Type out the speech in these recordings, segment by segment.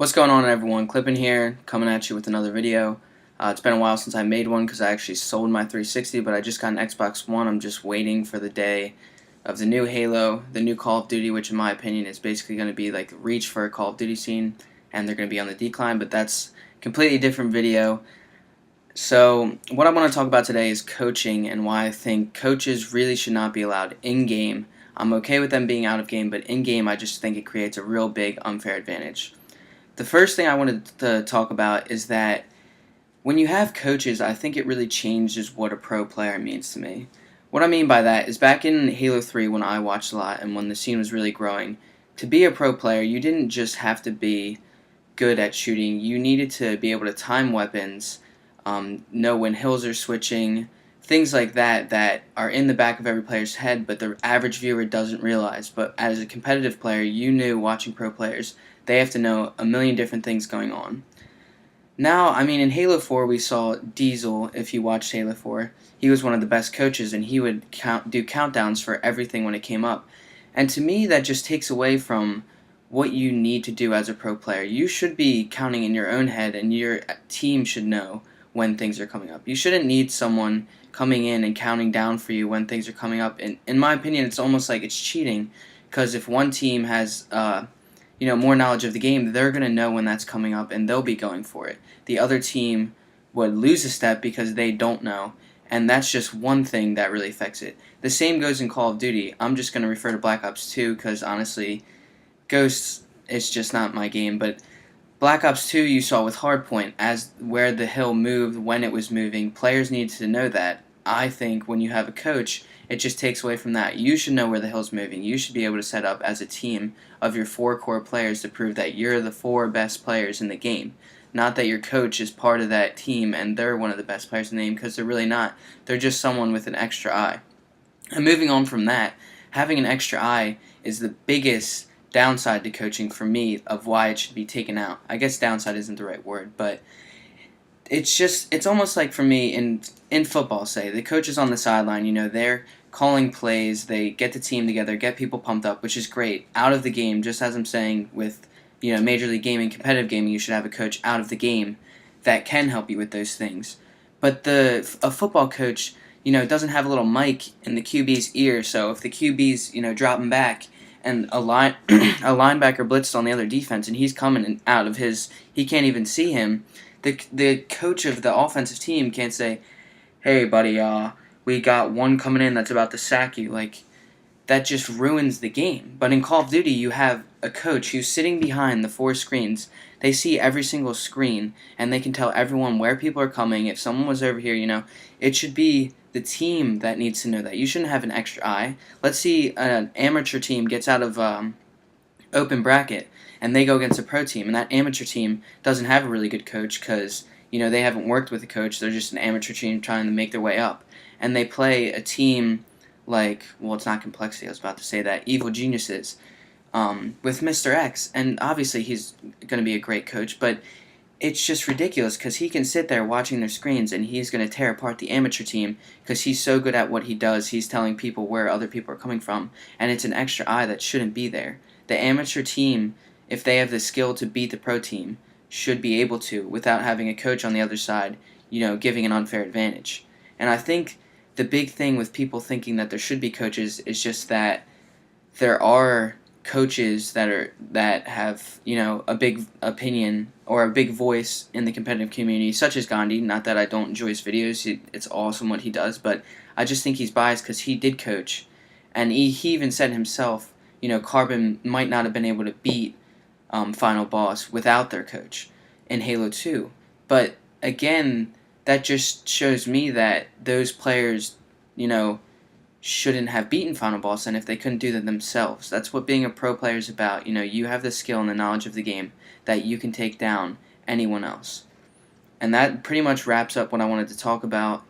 What's going on, everyone? Clipen here, coming at you with another video. It's been a while since I made one because I actually sold my 360, but I just got an Xbox One. I'm just waiting for the day of the new Halo, the new Call of Duty, which in my opinion is basically going to be like reach for a Call of Duty scene, and they're going to be on the decline, but that's a completely different video. So what I want to talk about today is coaching and why I think coaches really should not be allowed in-game. I'm okay with them being out of game, but in-game I just think it creates a real big unfair advantage. The first thing I wanted to talk about is that when you have coaches, I think it really changes what a pro player means to me. What I mean by that is back in Halo 3 when I watched a lot and when the scene was really growing, to be a pro player, you didn't just have to be good at shooting. You needed to be able to time weapons, know when hills are switching, things like that are in the back of every player's head, but the average viewer doesn't realize. But as a competitive player, you knew watching pro players, they have to know a million different things going on. Now, I mean, in Halo 4, we saw Diesel, if you watched Halo 4, he was one of the best coaches, and he would do countdowns for everything when it came up. And to me, that just takes away from what you need to do as a pro player. You should be counting in your own head, and your team should know when things are coming up. You shouldn't need someone coming in and counting down for you when things are coming up. And in my opinion, it's almost like it's cheating, because if one team has more knowledge of the game, they're going to know when that's coming up and they'll be going for it. The other team would lose a step because they don't know, and that's just one thing that really affects it. The same goes in Call of Duty. I'm just going to refer to Black Ops 2 because honestly, Ghosts is just not my game, but Black Ops 2 you saw with Hardpoint, as where the hill moved, when it was moving, players need to know that. I think when you have a coach, it just takes away from that. You should know where the hill's moving. You should be able to set up as a team of your 4 core players to prove that you're the 4 best players in the game. Not that your coach is part of that team and they're one of the best players in the game, because they're really not. They're just someone with an extra eye. And moving on from that, having an extra eye is the biggest downside to coaching for me of why it should be taken out. I guess downside isn't the right word, but it's almost like for me in football, say, the coach is on the sideline, they're calling plays, they get the team together, get people pumped up, which is great. Out of the game, just as I'm saying with Major League Gaming, competitive gaming, you should have a coach out of the game that can help you with those things. But a football coach, doesn't have a little mic in the QB's ear, so if the QB's, dropping back and a linebacker blitzed on the other defense and he's coming out of he can't even see him, the coach of the offensive team can't say, "Hey, buddy, we got one coming in that's about to sack you." Like, that just ruins the game. But in Call of Duty, you have a coach who's sitting behind the 4 screens. They see every single screen, and they can tell everyone where people are coming. If someone was over here, it should be the team that needs to know that. You shouldn't have an extra eye. Let's see an amateur team gets out of open bracket, and they go against a pro team, and that amateur team doesn't have a really good coach because they haven't worked with a coach. They're just an amateur team trying to make their way up, and they play a team like, well, it's not Complexity, I was about to say that, Evil Geniuses, with Mr. X, and obviously he's going to be a great coach, but it's just ridiculous because he can sit there watching their screens and he's going to tear apart the amateur team because he's so good at what he does. He's telling people where other people are coming from, and it's an extra eye that shouldn't be there. The amateur team, if they have the skill to beat the pro team, should be able to without having a coach on the other side, giving an unfair advantage. And I think the big thing with people thinking that there should be coaches is just that there are coaches that have a big opinion or a big voice in the competitive community, such as Gandhi. Not that I don't enjoy his videos, it's awesome what he does, but I just think he's biased because he did coach, and he even said himself, Carbon might not have been able to beat Final Boss without their coach in Halo 2, but again, that just shows me that those players, shouldn't have beaten Final Boss, and if they couldn't do that themselves. That's what being a pro player is about. You have the skill and the knowledge of the game that you can take down anyone else. And that pretty much wraps up what I wanted to talk about.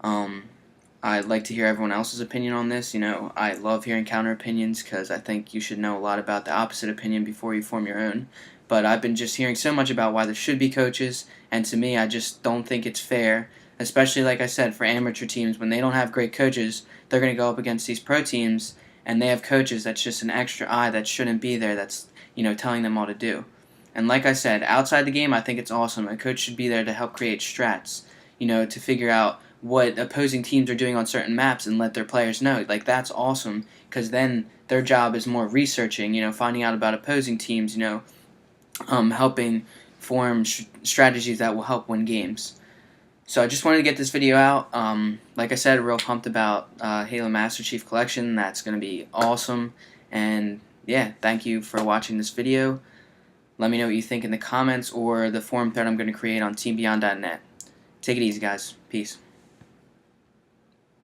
I'd like to hear everyone else's opinion on this. I love hearing counter opinions because I think you should know a lot about the opposite opinion before you form your own. But I've been just hearing so much about why there should be coaches, and to me, I just don't think it's fair, especially, like I said, for amateur teams. When they don't have great coaches, they're going to go up against these pro teams, and they have coaches that's just an extra eye that shouldn't be there, that's, telling them all to do. And like I said, outside the game, I think it's awesome. A coach should be there to help create strats, to figure out what opposing teams are doing on certain maps and let their players know. Like, that's awesome, because then their job is more researching, finding out about opposing teams, helping form strategies that will help win games. So I just wanted to get this video out. Like I said, real pumped about Halo Master Chief Collection. That's going to be awesome. And yeah, thank you for watching this video. Let me know what you think in the comments or the forum thread I'm going to create on teambeyond.net. Take it easy, guys. Peace.